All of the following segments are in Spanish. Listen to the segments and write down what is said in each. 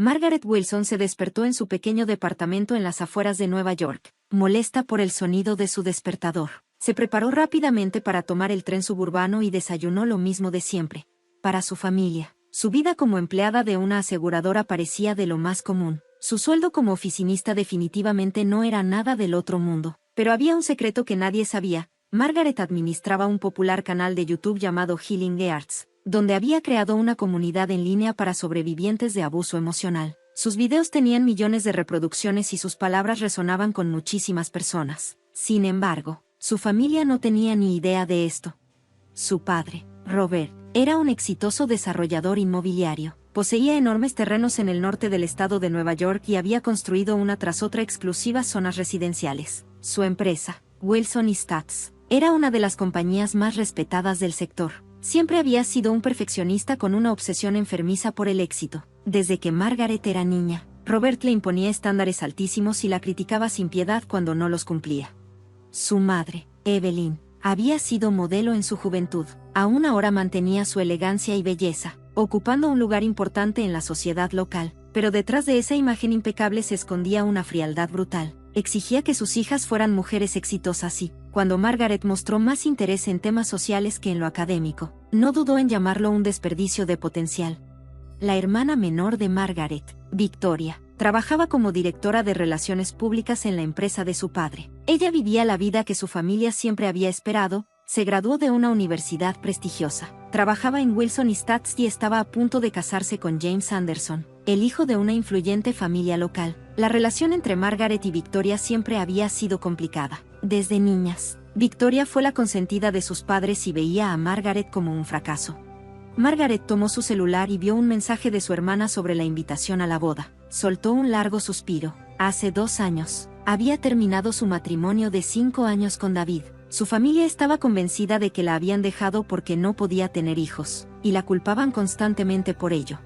Margaret Wilson se despertó en su pequeño departamento en las afueras de Nueva York, molesta por el sonido de su despertador. Se preparó rápidamente para tomar el tren suburbano y desayunó lo mismo de siempre. Para su familia, su vida como empleada de una aseguradora parecía de lo más común. Su sueldo como oficinista definitivamente no era nada del otro mundo. Pero había un secreto que nadie sabía. Margaret administraba un popular canal de YouTube llamado Healing Hearts, donde había creado una comunidad en línea para sobrevivientes de abuso emocional. Sus videos tenían millones de reproducciones y sus palabras resonaban con muchísimas personas. Sin embargo, su familia no tenía ni idea de esto. Su padre, Robert, era un exitoso desarrollador inmobiliario. Poseía enormes terrenos en el norte del estado de Nueva York y había construido una tras otra exclusivas zonas residenciales. Su empresa, Wilson Stats, era una de las compañías más respetadas del sector. Siempre había sido un perfeccionista con una obsesión enfermiza por el éxito. Desde que Margaret era niña, Robert le imponía estándares altísimos y la criticaba sin piedad cuando no los cumplía. Su madre, Evelyn, había sido modelo en su juventud. Aún ahora mantenía su elegancia y belleza, ocupando un lugar importante en la sociedad local, pero detrás de esa imagen impecable se escondía una frialdad brutal. Exigía que sus hijas fueran mujeres exitosas y, cuando Margaret mostró más interés en temas sociales que en lo académico, no dudó en llamarlo un desperdicio de potencial. La hermana menor de Margaret, Victoria, trabajaba como directora de relaciones públicas en la empresa de su padre. Ella vivía la vida que su familia siempre había esperado. Se graduó de una universidad prestigiosa, trabajaba en Wilson Stats y estaba a punto de casarse con James Anderson, el hijo de una influyente familia local. La relación entre Margaret y Victoria siempre había sido complicada. Desde niñas, Victoria fue la consentida de sus padres y veía a Margaret como un fracaso. Margaret tomó su celular y vio un mensaje de su hermana sobre la invitación a la boda. Soltó un largo suspiro. Hace 2 años, había terminado su matrimonio de 5 años con David. Su familia estaba convencida de que la habían dejado porque no podía tener hijos, y la culpaban constantemente por ello.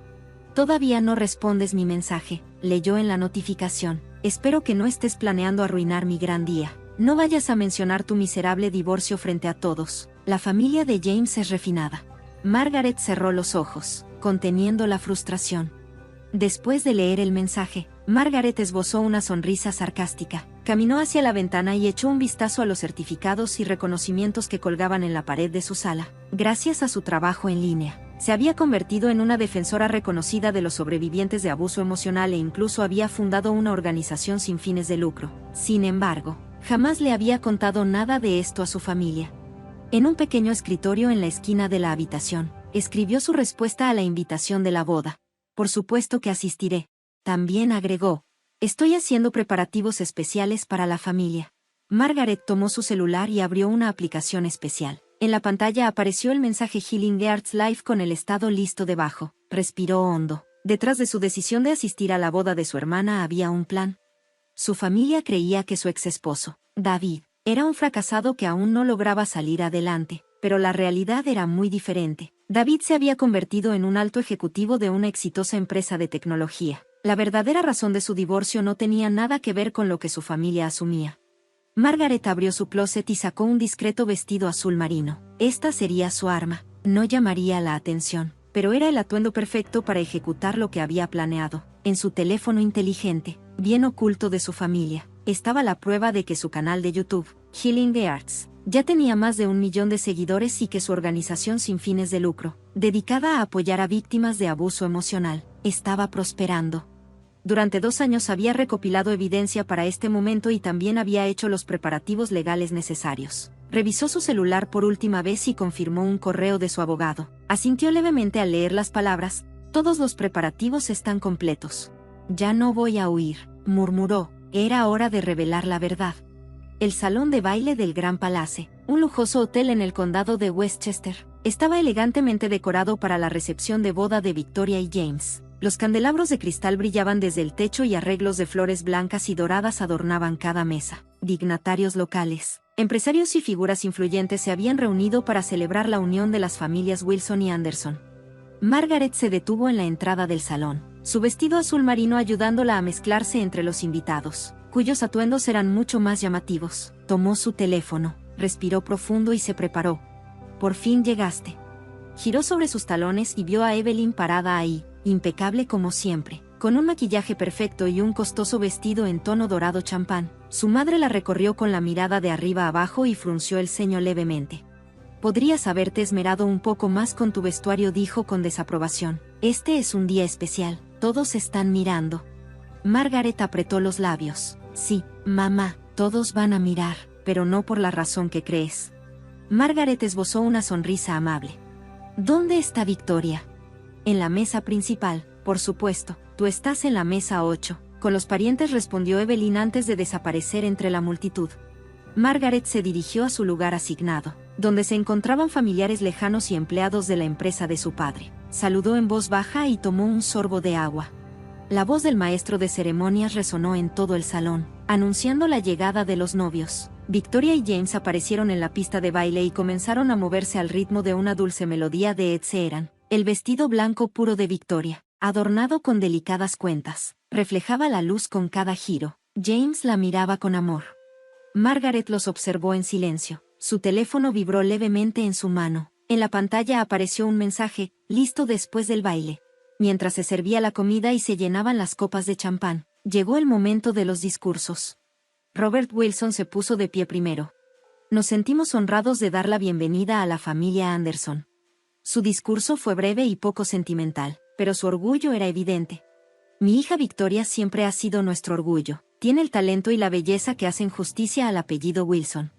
«Todavía no respondes mi mensaje», leyó en la notificación. «Espero que no estés planeando arruinar mi gran día. No vayas a mencionar tu miserable divorcio frente a todos. La familia de James es refinada». Margaret cerró los ojos, conteniendo la frustración. Después de leer el mensaje, Margaret esbozó una sonrisa sarcástica. Caminó hacia la ventana y echó un vistazo a los certificados y reconocimientos que colgaban en la pared de su sala. Gracias a su trabajo en línea, se había convertido en una defensora reconocida de los sobrevivientes de abuso emocional e incluso había fundado una organización sin fines de lucro. Sin embargo, jamás le había contado nada de esto a su familia. En un pequeño escritorio en la esquina de la habitación, escribió su respuesta a la invitación de la boda. «Por supuesto que asistiré». También agregó: «Estoy haciendo preparativos especiales para la familia». Margaret tomó su celular y abrió una aplicación especial. En la pantalla apareció el mensaje Healing Hearts Live con el estado listo debajo. Respiró hondo. Detrás de su decisión de asistir a la boda de su hermana había un plan. Su familia creía que su ex esposo, David, era un fracasado que aún no lograba salir adelante, pero la realidad era muy diferente. David se había convertido en un alto ejecutivo de una exitosa empresa de tecnología. La verdadera razón de su divorcio no tenía nada que ver con lo que su familia asumía. Margaret abrió su closet y sacó un discreto vestido azul marino. Esta sería su arma. No llamaría la atención, pero era el atuendo perfecto para ejecutar lo que había planeado. En su teléfono inteligente, bien oculto de su familia, estaba la prueba de que su canal de YouTube, Healing Hearts, ya tenía más de 1 millón de seguidores y que su organización sin fines de lucro, dedicada a apoyar a víctimas de abuso emocional, estaba prosperando. Durante 2 años había recopilado evidencia para este momento y también había hecho los preparativos legales necesarios. Revisó su celular por última vez y confirmó un correo de su abogado. Asintió levemente al leer las palabras: «Todos los preparativos están completos». «Ya no voy a huir», murmuró. Era hora de revelar la verdad. El salón de baile del Grand Palace, un lujoso hotel en el condado de Westchester, estaba elegantemente decorado para la recepción de boda de Victoria y James. Los candelabros de cristal brillaban desde el techo y arreglos de flores blancas y doradas adornaban cada mesa. Dignatarios locales, empresarios y figuras influyentes se habían reunido para celebrar la unión de las familias Wilson y Anderson. Margaret se detuvo en la entrada del salón, su vestido azul marino ayudándola a mezclarse entre los invitados, cuyos atuendos eran mucho más llamativos. Tomó su teléfono, respiró profundo y se preparó. «Por fin llegaste». Giró sobre sus talones y vio a Evelyn parada ahí, impecable como siempre. Con un maquillaje perfecto y un costoso vestido en tono dorado champán, su madre la recorrió con la mirada de arriba abajo y frunció el ceño levemente. Podrías haberte esmerado un poco más con tu vestuario, dijo con desaprobación. Este es un día especial, todos están mirando. Margaret apretó los labios. Sí, mamá, todos van a mirar, pero no por la razón que crees. Margaret esbozó una sonrisa amable. ¿Dónde está Victoria? En la mesa principal, por supuesto. Tú estás en la mesa 8, con los parientes, respondió Evelyn antes de desaparecer entre la multitud. Margaret se dirigió a su lugar asignado, donde se encontraban familiares lejanos y empleados de la empresa de su padre. Saludó en voz baja y tomó un sorbo de agua. La voz del maestro de ceremonias resonó en todo el salón, anunciando la llegada de los novios. Victoria y James aparecieron en la pista de baile y comenzaron a moverse al ritmo de una dulce melodía de Ed Sheeran. El vestido blanco puro de Victoria, adornado con delicadas cuentas, reflejaba la luz con cada giro. James la miraba con amor. Margaret los observó en silencio. Su teléfono vibró levemente en su mano. En la pantalla apareció un mensaje: listo después del baile. Mientras se servía la comida y se llenaban las copas de champán, llegó el momento de los discursos. Robert Wilson se puso de pie primero. Nos sentimos honrados de dar la bienvenida a la familia Anderson. Su discurso fue breve y poco sentimental, pero su orgullo era evidente. Mi hija Victoria siempre ha sido nuestro orgullo. Tiene el talento y la belleza que hacen justicia al apellido Wilson.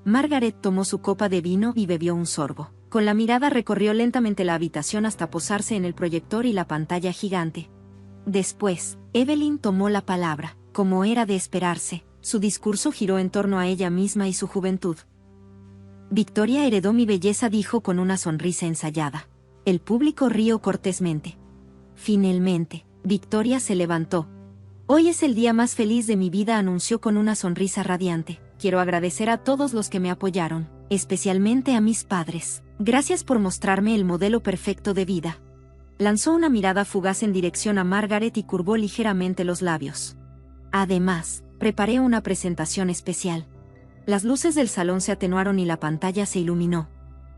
Margaret tomó su copa de vino y bebió un sorbo. Con la mirada recorrió lentamente la habitación hasta posarse en el proyector y la pantalla gigante. Después, Evelyn tomó la palabra. Como era de esperarse, su discurso giró en torno a ella misma y su juventud. Victoria heredó mi belleza, dijo con una sonrisa ensayada. El público rió cortésmente. Finalmente, Victoria se levantó. Hoy es el día más feliz de mi vida, anunció con una sonrisa radiante. Quiero agradecer a todos los que me apoyaron, especialmente a mis padres. Gracias por mostrarme el modelo perfecto de vida. Lanzó una mirada fugaz en dirección a Margaret y curvó ligeramente los labios. Además, preparé una presentación especial. Las luces del salón se atenuaron y la pantalla se iluminó.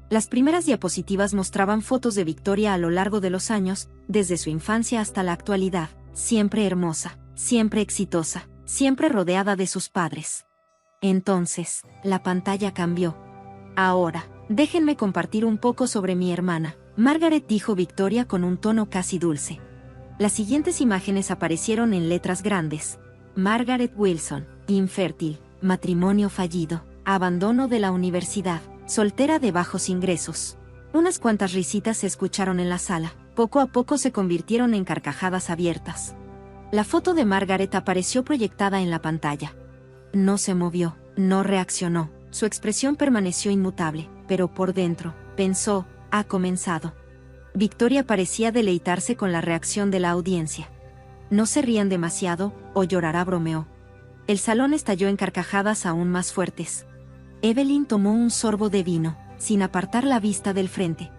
Las primeras diapositivas mostraban fotos de Victoria a lo largo de los años, desde su infancia hasta la actualidad. Siempre hermosa, siempre exitosa, siempre rodeada de sus padres. Entonces, la pantalla cambió. Ahora, déjenme compartir un poco sobre mi hermana, Margaret, dijo Victoria con un tono casi dulce. Las siguientes imágenes aparecieron en letras grandes. Margaret Wilson, infértil, matrimonio fallido, abandono de la universidad, soltera de bajos ingresos. Unas cuantas risitas se escucharon en la sala. Poco a poco se convirtieron en carcajadas abiertas. La foto de Margaret apareció proyectada en la pantalla. No se movió, no reaccionó. Su expresión permaneció inmutable, pero por dentro, pensó, ha comenzado. Victoria parecía deleitarse con la reacción de la audiencia. No se rían demasiado, o llorará, bromeó. El salón estalló en carcajadas aún más fuertes. Evelyn tomó un sorbo de vino, sin apartar la vista del frente.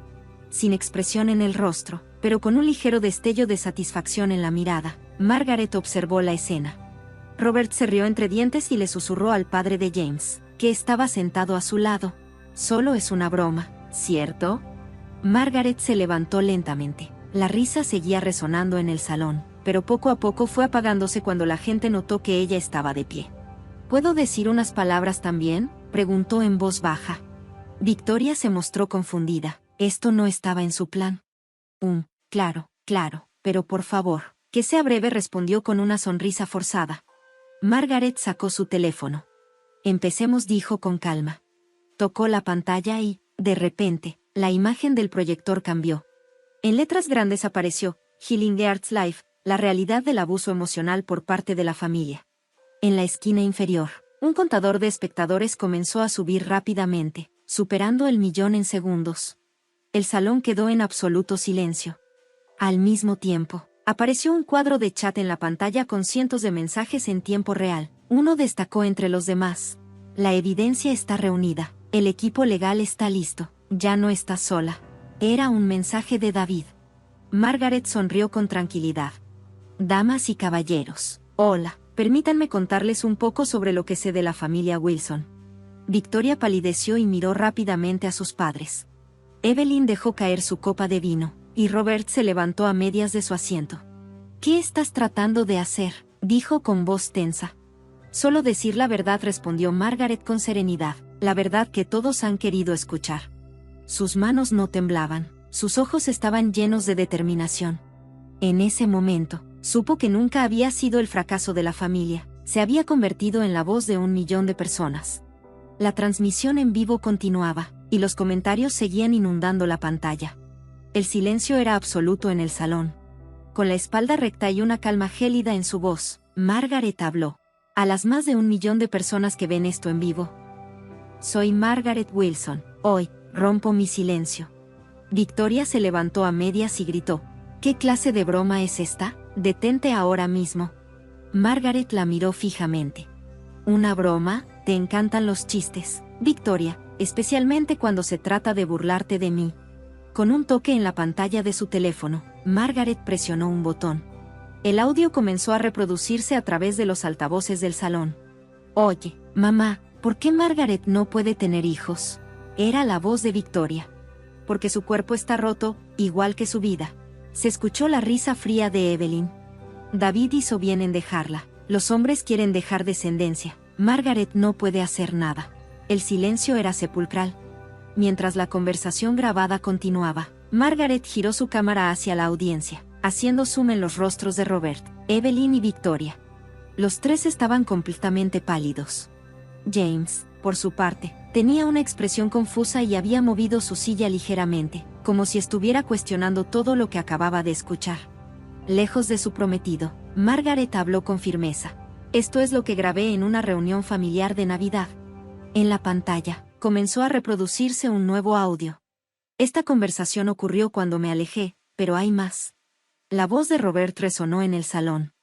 Sin expresión en el rostro, pero con un ligero destello de satisfacción en la mirada, Margaret observó la escena. Robert se rió entre dientes y le susurró al padre de James, que estaba sentado a su lado. Solo es una broma, ¿cierto? Margaret se levantó lentamente. La risa seguía resonando en el salón, pero poco a poco fue apagándose cuando la gente notó que ella estaba de pie. ¿Puedo decir unas palabras también?, preguntó en voz baja. Victoria se mostró confundida. Esto no estaba en su plan. Claro, pero por favor, que sea breve, respondió con una sonrisa forzada. Margaret sacó su teléfono. Empecemos, dijo con calma. Tocó la pantalla y, de repente, la imagen del proyector cambió. En letras grandes apareció, Healing Hearts Live, la realidad del abuso emocional por parte de la familia. En la esquina inferior, un contador de espectadores comenzó a subir rápidamente, superando el 1.000.000 en segundos. El salón quedó en absoluto silencio. Al mismo tiempo, apareció un cuadro de chat en la pantalla con cientos de mensajes en tiempo real. Uno destacó entre los demás. La evidencia está reunida. El equipo legal está listo. Ya no estás sola. Era un mensaje de David. Margaret sonrió con tranquilidad. Damas y caballeros, hola, permítanme contarles un poco sobre lo que sé de la familia Wilson. Victoria palideció y miró rápidamente a sus padres. Evelyn dejó caer su copa de vino, y Robert se levantó a medias de su asiento. ¿Qué estás tratando de hacer?, dijo con voz tensa. Solo decir la verdad, respondió Margaret con serenidad, la verdad que todos han querido escuchar. Sus manos no temblaban, sus ojos estaban llenos de determinación. En ese momento, supo que nunca había sido el fracaso de la familia, se había convertido en la voz de 1 millón de personas. La transmisión en vivo continuaba, y los comentarios seguían inundando la pantalla. El silencio era absoluto en el salón. Con la espalda recta y una calma gélida en su voz, Margaret habló. A las más de 1 millón de personas que ven esto en vivo. Soy Margaret Wilson. Hoy, rompo mi silencio. Victoria se levantó a medias y gritó. ¿Qué clase de broma es esta? Detente ahora mismo. Margaret la miró fijamente. ¿Una broma? Te encantan los chistes, Victoria, especialmente cuando se trata de burlarte de mí. Con un toque en la pantalla de su teléfono, Margaret presionó un botón. El audio comenzó a reproducirse a través de los altavoces del salón. Oye, mamá, ¿por qué Margaret no puede tener hijos? Era la voz de Victoria. Porque su cuerpo está roto, igual que su vida. Se escuchó la risa fría de Evelyn. David hizo bien en dejarla. Los hombres quieren dejar descendencia. Margaret no puede hacer nada. El silencio era sepulcral. Mientras la conversación grabada continuaba, Margaret giró su cámara hacia la audiencia, haciendo zoom en los rostros de Robert, Evelyn y Victoria. Los tres estaban completamente pálidos. James, por su parte, tenía una expresión confusa y había movido su silla ligeramente, como si estuviera cuestionando todo lo que acababa de escuchar. Lejos de su prometido, Margaret habló con firmeza. Esto es lo que grabé en una reunión familiar de Navidad. En la pantalla, comenzó a reproducirse un nuevo audio. Esta conversación ocurrió cuando me alejé, pero hay más. La voz de Robert resonó en el salón.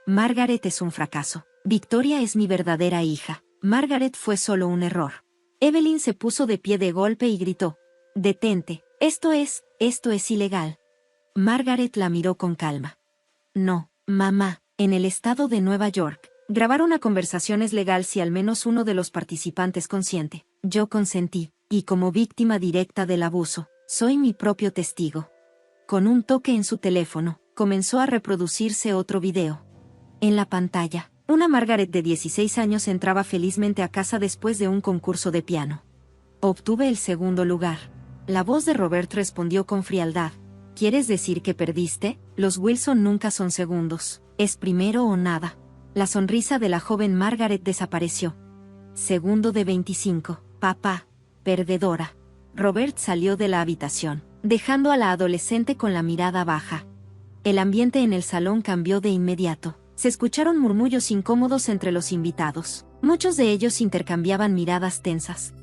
Margaret es un fracaso. Victoria es mi verdadera hija. Margaret fue solo un error. Evelyn se puso de pie de golpe y gritó. Detente, esto es ilegal. Margaret la miró con calma. No, mamá, en el estado de Nueva York, grabar una conversación es legal si al menos uno de los participantes consiente. Yo consentí, y como víctima directa del abuso, soy mi propio testigo. Con un toque en su teléfono, comenzó a reproducirse otro video. En la pantalla, una Margaret de 16 años entraba felizmente a casa después de un concurso de piano. Obtuve el segundo lugar. La voz de Robert respondió con frialdad. ¿Quieres decir que perdiste? Los Wilson nunca son segundos. Es primero o nada. La sonrisa de la joven Margaret desapareció. Segundo de 25. Papá. Perdedora. Robert salió de la habitación, dejando a la adolescente con la mirada baja. El ambiente en el salón cambió de inmediato. Se escucharon murmullos incómodos entre los invitados. Muchos de ellos intercambiaban miradas tensas.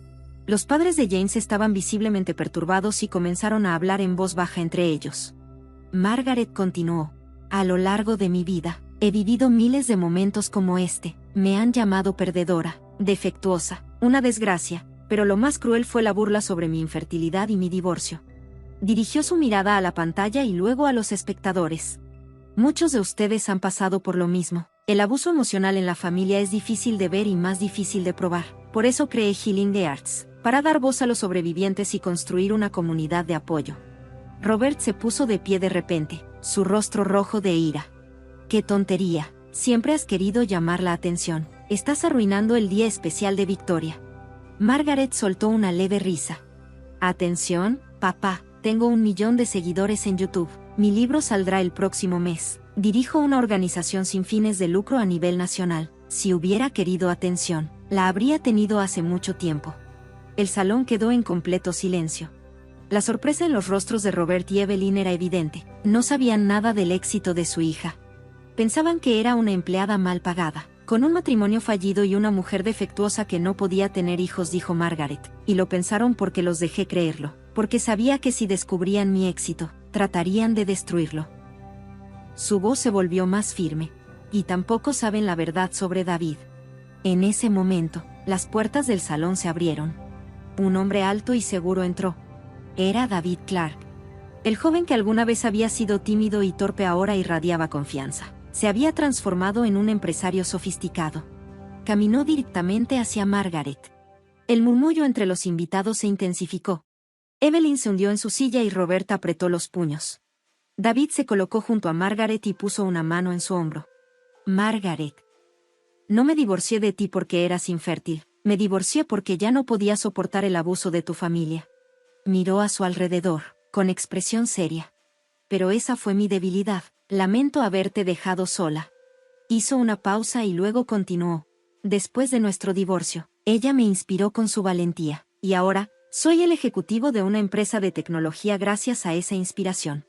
Los padres de James estaban visiblemente perturbados y comenzaron a hablar en voz baja entre ellos. Margaret continuó. A lo largo de mi vida, he vivido miles de momentos como este. Me han llamado perdedora, defectuosa, una desgracia, pero lo más cruel fue la burla sobre mi infertilidad y mi divorcio. Dirigió su mirada a la pantalla y luego a los espectadores. Muchos de ustedes han pasado por lo mismo. El abuso emocional en la familia es difícil de ver y más difícil de probar. Por eso creé Healing the Arts, para dar voz a los sobrevivientes y construir una comunidad de apoyo. Robert se puso de pie de repente, su rostro rojo de ira. ¡Qué tontería! Siempre has querido llamar la atención. Estás arruinando el día especial de Victoria. Margaret soltó una leve risa. Atención, papá, tengo 1 millón de seguidores en YouTube. Mi libro saldrá el próximo mes. Dirijo una organización sin fines de lucro a nivel nacional. Si hubiera querido atención, la habría tenido hace mucho tiempo. El salón quedó en completo silencio. La sorpresa en los rostros de Robert y Evelyn era evidente. No sabían nada del éxito de su hija. Pensaban que era una empleada mal pagada, con un matrimonio fallido y una mujer defectuosa que no podía tener hijos, dijo Margaret. Y lo pensaron porque los dejé creerlo, porque sabía que si descubrían mi éxito, tratarían de destruirlo. Su voz se volvió más firme. Y tampoco saben la verdad sobre David. En ese momento, las puertas del salón se abrieron. Un hombre alto y seguro entró. Era David Clark. El joven que alguna vez había sido tímido y torpe ahora irradiaba confianza. Se había transformado en un empresario sofisticado. Caminó directamente hacia Margaret. El murmullo entre los invitados se intensificó. Evelyn se hundió en su silla y Robert apretó los puños. David se colocó junto a Margaret y puso una mano en su hombro. Margaret. No me divorcié de ti porque eras infértil, me divorcié porque ya no podía soportar el abuso de tu familia. Miró a su alrededor, con expresión seria. Pero esa fue mi debilidad, lamento haberte dejado sola. Hizo una pausa y luego continuó. Después de nuestro divorcio, ella me inspiró con su valentía, y ahora, soy el ejecutivo de una empresa de tecnología gracias a esa inspiración.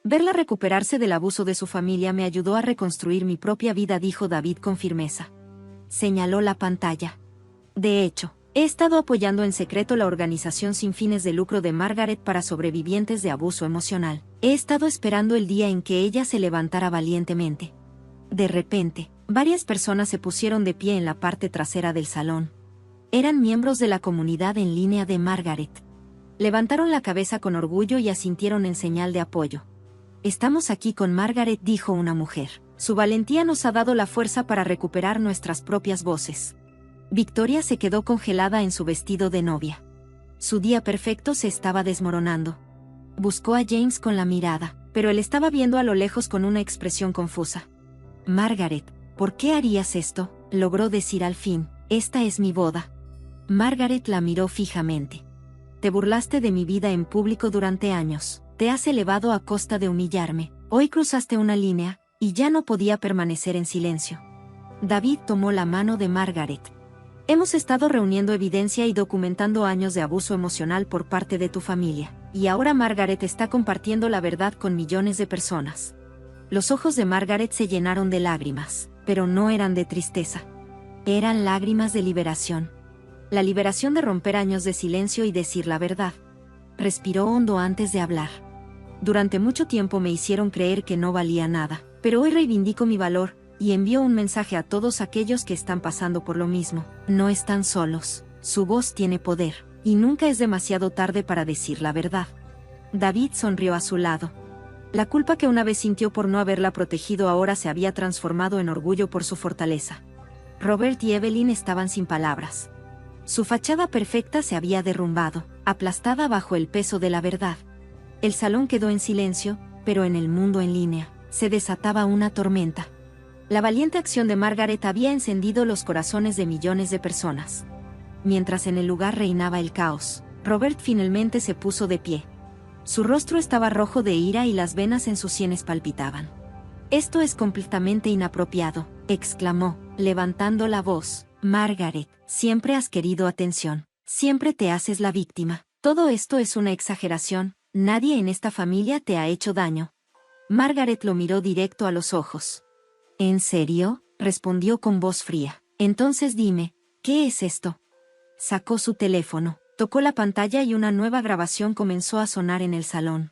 Verla recuperarse del abuso de su familia me ayudó a reconstruir mi propia vida, dijo David con firmeza. Señaló la pantalla. De hecho, he estado apoyando en secreto la organización sin fines de lucro de Margaret para sobrevivientes de abuso emocional. He estado esperando el día en que ella se levantara valientemente. De repente, varias personas se pusieron de pie en la parte trasera del salón. Eran miembros de la comunidad en línea de Margaret. Levantaron la cabeza con orgullo y asintieron en señal de apoyo. Estamos aquí con Margaret, dijo una mujer. Su valentía nos ha dado la fuerza para recuperar nuestras propias voces. Victoria se quedó congelada en su vestido de novia. Su día perfecto se estaba desmoronando. Buscó a James con la mirada, pero él estaba viendo a lo lejos con una expresión confusa. Margaret, ¿por qué harías esto?, logró decir al fin. Esta es mi boda. Margaret la miró fijamente. Te burlaste de mi vida en público durante años. Te has elevado a costa de humillarme. Hoy cruzaste una línea, y ya no podía permanecer en silencio. David tomó la mano de Margaret. Hemos estado reuniendo evidencia y documentando años de abuso emocional por parte de tu familia, y ahora Margaret está compartiendo la verdad con millones de personas. Los ojos de Margaret se llenaron de lágrimas, pero no eran de tristeza. Eran lágrimas de liberación. La liberación de romper años de silencio y decir la verdad. Respiró hondo antes de hablar. Durante mucho tiempo me hicieron creer que no valía nada, pero hoy reivindico mi valor, y envío un mensaje a todos aquellos que están pasando por lo mismo. No están solos, su voz tiene poder, y nunca es demasiado tarde para decir la verdad. David sonrió a su lado. La culpa que una vez sintió por no haberla protegido ahora se había transformado en orgullo por su fortaleza. Robert y Evelyn estaban sin palabras. Su fachada perfecta se había derrumbado, aplastada bajo el peso de la verdad. El salón quedó en silencio, pero en el mundo en línea, se desataba una tormenta. La valiente acción de Margaret había encendido los corazones de millones de personas. Mientras en el lugar reinaba el caos, Robert finalmente se puso de pie. Su rostro estaba rojo de ira y las venas en sus sienes palpitaban. Esto es completamente inapropiado, exclamó, levantando la voz. Margaret, siempre has querido atención, siempre te haces la víctima. Todo esto es una exageración, nadie en esta familia te ha hecho daño. Margaret lo miró directo a los ojos. ¿En serio?, respondió con voz fría. Entonces dime, ¿qué es esto? Sacó su teléfono, tocó la pantalla y una nueva grabación comenzó a sonar en el salón.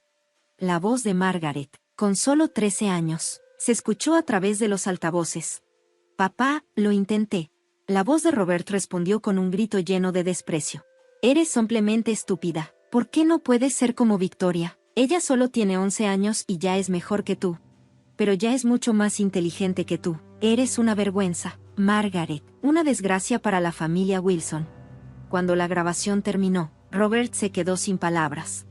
La voz de Margaret, con solo 13 años, se escuchó a través de los altavoces. Papá, lo intenté. La voz de Robert respondió con un grito lleno de desprecio. Eres simplemente estúpida. ¿Por qué no puedes ser como Victoria? Ella solo tiene 11 años y ya es mejor que tú. Pero ya es mucho más inteligente que tú. Eres una vergüenza, Margaret, una desgracia para la familia Wilson. Cuando la grabación terminó, Robert se quedó sin palabras.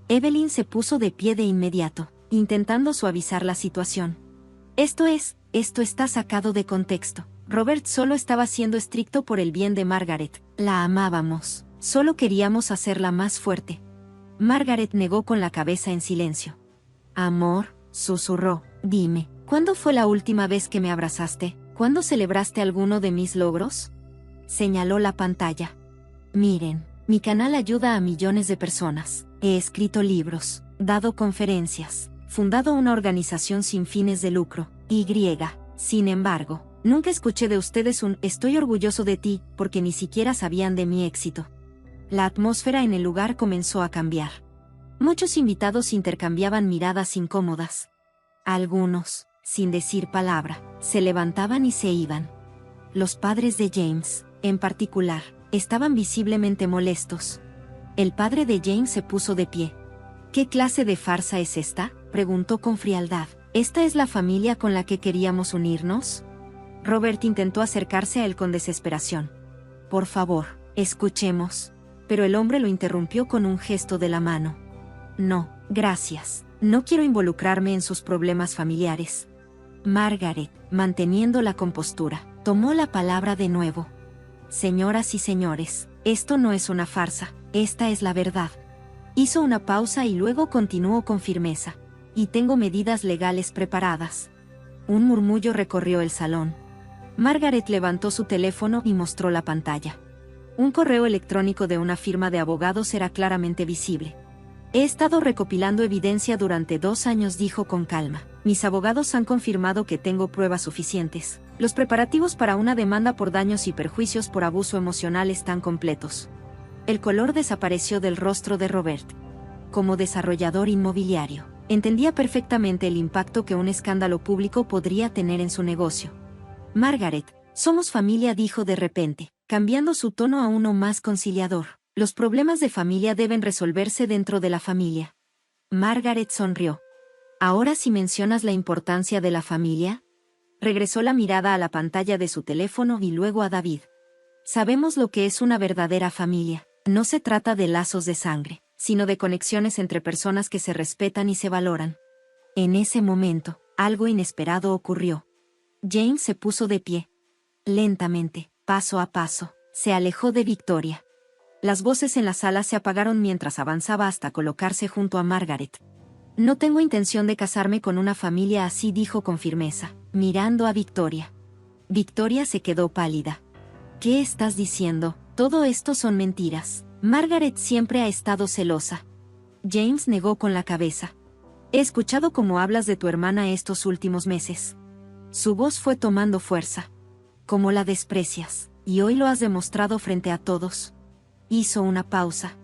Evelyn se puso de pie de inmediato, intentando suavizar la situación. Esto está sacado de contexto. Robert solo estaba siendo estricto por el bien de Margaret. La amábamos. Solo queríamos hacerla más fuerte. Margaret negó con la cabeza en silencio. Amor, susurró, dime, ¿cuándo fue la última vez que me abrazaste? ¿Cuándo celebraste alguno de mis logros? Señaló la pantalla. Miren, mi canal ayuda a millones de personas. He escrito libros, dado conferencias, fundado una organización sin fines de lucro, Sin embargo, nunca escuché de ustedes un «estoy orgulloso de ti», porque ni siquiera sabían de mi éxito. La atmósfera en el lugar comenzó a cambiar. Muchos invitados intercambiaban miradas incómodas. Algunos, sin decir palabra, se levantaban y se iban. Los padres de James, en particular, estaban visiblemente molestos. El padre de James se puso de pie. ¿Qué clase de farsa es esta?, preguntó con frialdad. ¿Esta es la familia con la que queríamos unirnos? Robert intentó acercarse a él con desesperación. Por favor, escuchemos. Pero el hombre lo interrumpió con un gesto de la mano. No, gracias. No quiero involucrarme en sus problemas familiares. Margaret, manteniendo la compostura, tomó la palabra de nuevo. Señoras y señores, esto no es una farsa, esta es la verdad. Hizo una pausa y luego continuó con firmeza. Y tengo medidas legales preparadas. Un murmullo recorrió el salón. Margaret levantó su teléfono y mostró la pantalla. Un correo electrónico de una firma de abogados era claramente visible. He estado recopilando evidencia durante 2 años, dijo con calma. Mis abogados han confirmado que tengo pruebas suficientes. Los preparativos para una demanda por daños y perjuicios por abuso emocional están completos. El color desapareció del rostro de Robert. Como desarrollador inmobiliario, entendía perfectamente el impacto que un escándalo público podría tener en su negocio. Margaret, somos familia, dijo de repente, cambiando su tono a uno más conciliador. Los problemas de familia deben resolverse dentro de la familia. Margaret sonrió. ¿Ahora si mencionas la importancia de la familia? Regresó la mirada a la pantalla de su teléfono y luego a David. Sabemos lo que es una verdadera familia. No se trata de lazos de sangre, sino de conexiones entre personas que se respetan y se valoran. En ese momento, algo inesperado ocurrió. James se puso de pie. Lentamente, paso a paso, se alejó de Victoria. Las voces en la sala se apagaron mientras avanzaba hasta colocarse junto a Margaret. No tengo intención de casarme con una familia así, dijo con firmeza, mirando a Victoria. Victoria se quedó pálida. ¿Qué estás diciendo? Todo esto son mentiras. Margaret siempre ha estado celosa. James negó con la cabeza. He escuchado cómo hablas de tu hermana estos últimos meses. Su voz fue tomando fuerza. Cómo la desprecias, y hoy lo has demostrado frente a todos. Hizo una pausa.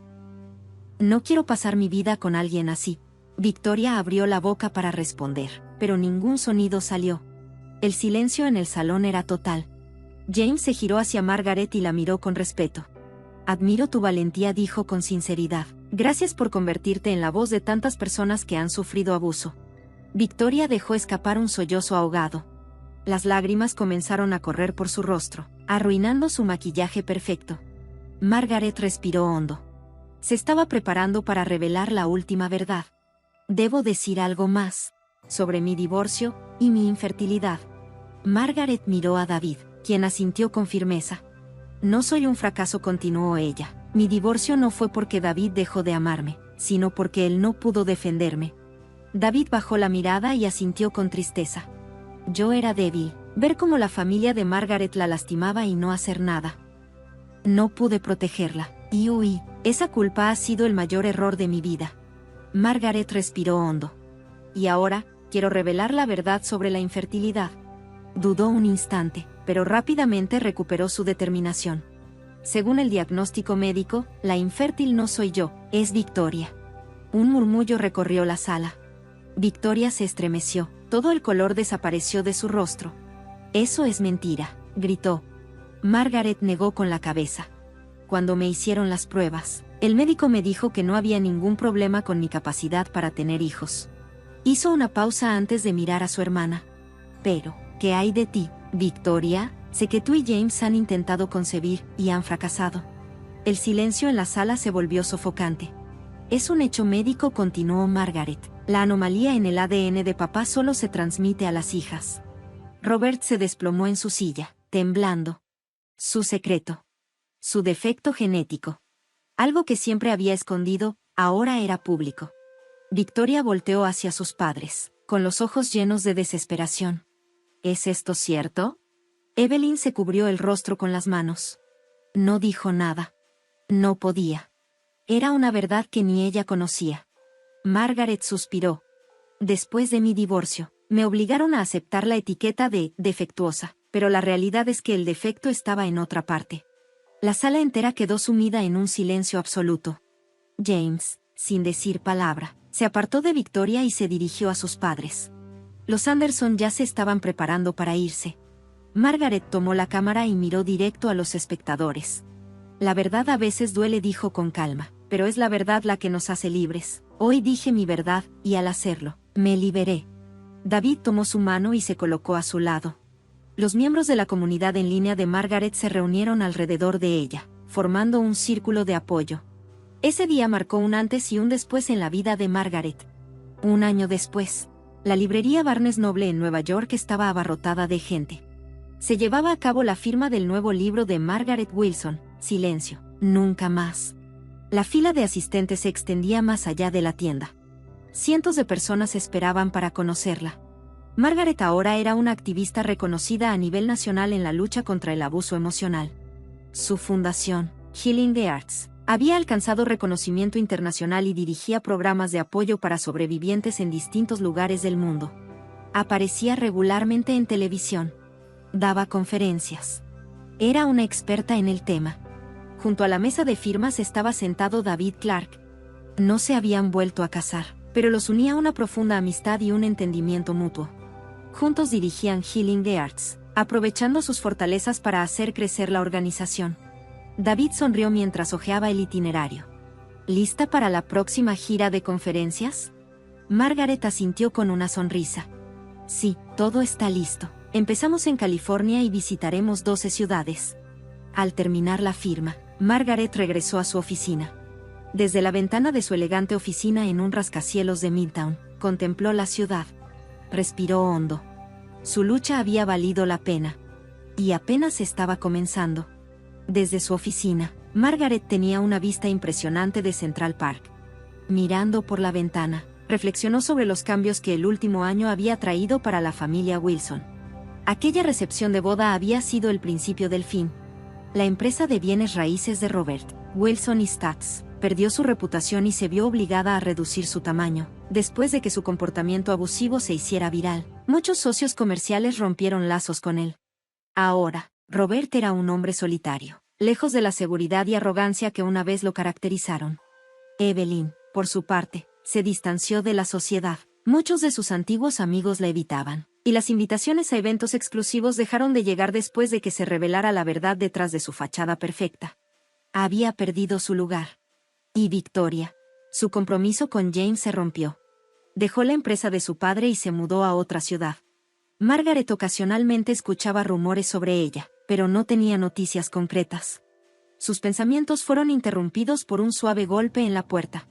No quiero pasar mi vida con alguien así. Victoria abrió la boca para responder, pero ningún sonido salió. El silencio en el salón era total. James se giró hacia Margaret y la miró con respeto. Admiro tu valentía, dijo con sinceridad. Gracias por convertirte en la voz de tantas personas que han sufrido abuso. Victoria dejó escapar un sollozo ahogado. Las lágrimas comenzaron a correr por su rostro, arruinando su maquillaje perfecto. Margaret respiró hondo. Se estaba preparando para revelar la última verdad. Debo decir algo más sobre mi divorcio y mi infertilidad. Margaret miró a David, quien asintió con firmeza. No soy un fracaso, continuó ella. Mi divorcio no fue porque David dejó de amarme, sino porque él no pudo defenderme. David bajó la mirada y asintió con tristeza. Yo era débil, ver cómo la familia de Margaret la lastimaba y no hacer nada. No pude protegerla, y huí. Esa culpa ha sido el mayor error de mi vida. Margaret respiró hondo. Y ahora, quiero revelar la verdad sobre la infertilidad. Dudó un instante, pero rápidamente recuperó su determinación. Según el diagnóstico médico, la infértil no soy yo, es Victoria. Un murmullo recorrió la sala. Victoria se estremeció, todo el color desapareció de su rostro. Eso es mentira, gritó. Margaret negó con la cabeza. Cuando me hicieron las pruebas, el médico me dijo que no había ningún problema con mi capacidad para tener hijos. Hizo una pausa antes de mirar a su hermana. Pero, ¿qué hay de ti, Victoria? Sé que tú y James han intentado concebir y han fracasado. El silencio en la sala se volvió sofocante. Es un hecho médico, continuó Margaret. La anomalía en el ADN de papá solo se transmite a las hijas. Robert se desplomó en su silla, temblando. Su secreto. Su defecto genético. Algo que siempre había escondido, ahora era público. Victoria volteó hacia sus padres, con los ojos llenos de desesperación. ¿Es esto cierto? Evelyn se cubrió el rostro con las manos. No dijo nada. No podía. Era una verdad que ni ella conocía. Margaret suspiró. Después de mi divorcio, me obligaron a aceptar la etiqueta de defectuosa, pero la realidad es que el defecto estaba en otra parte. La sala entera quedó sumida en un silencio absoluto. James, sin decir palabra, se apartó de Victoria y se dirigió a sus padres. Los Anderson ya se estaban preparando para irse. Margaret tomó la cámara y miró directo a los espectadores. La verdad a veces duele, dijo con calma, pero es la verdad la que nos hace libres. Hoy dije mi verdad, y al hacerlo, me liberé. David tomó su mano y se colocó a su lado. Los miembros de la comunidad en línea de Margaret se reunieron alrededor de ella, formando un círculo de apoyo. Ese día marcó un antes y un después en la vida de Margaret. Un año después, la librería Barnes Noble en Nueva York estaba abarrotada de gente. Se llevaba a cabo la firma del nuevo libro de Margaret Wilson, Silencio, nunca más. La fila de asistentes se extendía más allá de la tienda. Cientos de personas esperaban para conocerla. Margaret ahora era una activista reconocida a nivel nacional en la lucha contra el abuso emocional. Su fundación, Healing the Arts, había alcanzado reconocimiento internacional y dirigía programas de apoyo para sobrevivientes en distintos lugares del mundo. Aparecía regularmente en televisión. Daba conferencias. Era una experta en el tema. Junto a la mesa de firmas estaba sentado David Clark. No se habían vuelto a casar, pero los unía una profunda amistad y un entendimiento mutuo. Juntos dirigían Healing the Arts, aprovechando sus fortalezas para hacer crecer la organización. David sonrió mientras hojeaba el itinerario. ¿Lista para la próxima gira de conferencias? Margaret asintió con una sonrisa. Sí, todo está listo. Empezamos en California y visitaremos 12 ciudades. Al terminar la firma, Margaret regresó a su oficina. Desde la ventana de su elegante oficina en un rascacielos de Midtown, contempló la ciudad. Respiró hondo. Su lucha había valido la pena. Y apenas estaba comenzando. Desde su oficina, Margaret tenía una vista impresionante de Central Park. Mirando por la ventana, reflexionó sobre los cambios que el último año había traído para la familia Wilson. Aquella recepción de boda había sido el principio del fin. La empresa de bienes raíces de Robert, Wilson Estates, perdió su reputación y se vio obligada a reducir su tamaño. Después de que su comportamiento abusivo se hiciera viral, muchos socios comerciales rompieron lazos con él. Ahora, Robert era un hombre solitario, lejos de la seguridad y arrogancia que una vez lo caracterizaron. Evelyn, por su parte, se distanció de la sociedad. Muchos de sus antiguos amigos la evitaban, y las invitaciones a eventos exclusivos dejaron de llegar después de que se revelara la verdad detrás de su fachada perfecta. Había perdido su lugar. Y Victoria. Su compromiso con James se rompió. Dejó la empresa de su padre y se mudó a otra ciudad. Margaret ocasionalmente escuchaba rumores sobre ella, pero no tenía noticias concretas. Sus pensamientos fueron interrumpidos por un suave golpe en la puerta.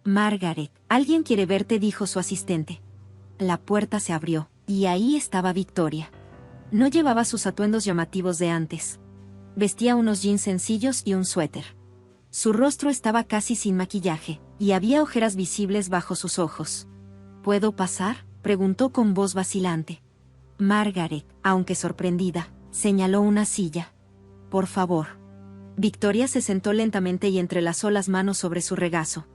Margaret, alguien quiere verte, dijo su asistente. La puerta se abrió, y ahí estaba Victoria. No llevaba sus atuendos llamativos de antes. Vestía unos jeans sencillos y un suéter. Su rostro estaba casi sin maquillaje, y había ojeras visibles bajo sus ojos. ¿Puedo pasar?, preguntó con voz vacilante. Margaret, aunque sorprendida, señaló una silla. Por favor. Victoria se sentó lentamente y entrelazó las manos sobre su regazo.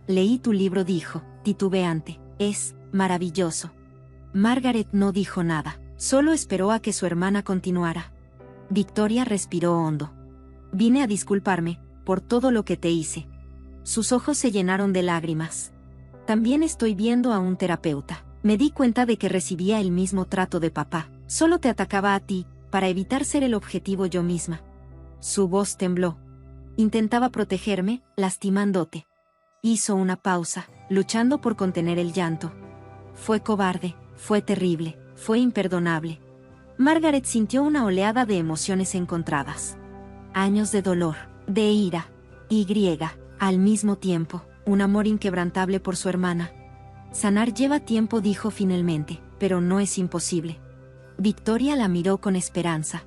Leí tu libro, dijo, titubeante. Es maravilloso. Margaret no dijo nada, solo esperó a que su hermana continuara. Victoria respiró hondo. Vine a disculparme por todo lo que te hice. Sus ojos se llenaron de lágrimas. También estoy viendo a un terapeuta. Me di cuenta de que recibía el mismo trato de papá. Solo te atacaba a ti, para evitar ser el objetivo yo misma. Su voz tembló. Intentaba protegerme, lastimándote. Hizo una pausa, luchando por contener el llanto. Fue cobarde, fue terrible, fue imperdonable. Margaret sintió una oleada de emociones encontradas. Años de dolor, de ira, y al mismo tiempo, un amor inquebrantable por su hermana. Sanar lleva tiempo, dijo finalmente, pero no es imposible. Victoria la miró con esperanza.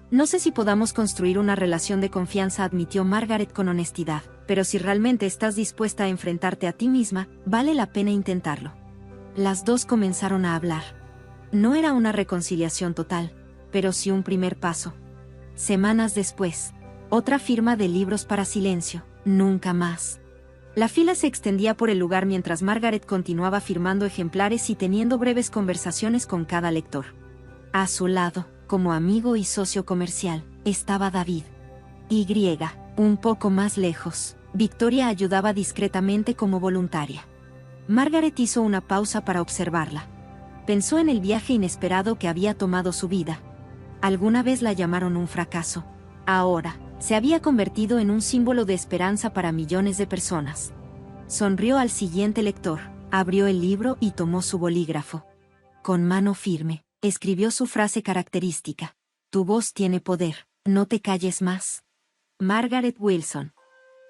No sé si podamos construir una relación de confianza, admitió Margaret con honestidad, pero si realmente estás dispuesta a enfrentarte a ti misma, vale la pena intentarlo. Las dos comenzaron a hablar. No era una reconciliación total, pero sí un primer paso. Semanas después, otra firma de libros para Silencio, nunca más. La fila se extendía por el lugar mientras Margaret continuaba firmando ejemplares y teniendo breves conversaciones con cada lector. A su lado, como amigo y socio comercial, estaba David. Un poco más lejos, Victoria ayudaba discretamente como voluntaria. Margaret hizo una pausa para observarla. Pensó en el viaje inesperado que había tomado su vida. Alguna vez la llamaron un fracaso. Ahora, se había convertido en un símbolo de esperanza para millones de personas. Sonrió al siguiente lector, abrió el libro y tomó su bolígrafo. Con mano firme, escribió su frase característica. Tu voz tiene poder, no te calles más. Margaret Wilson.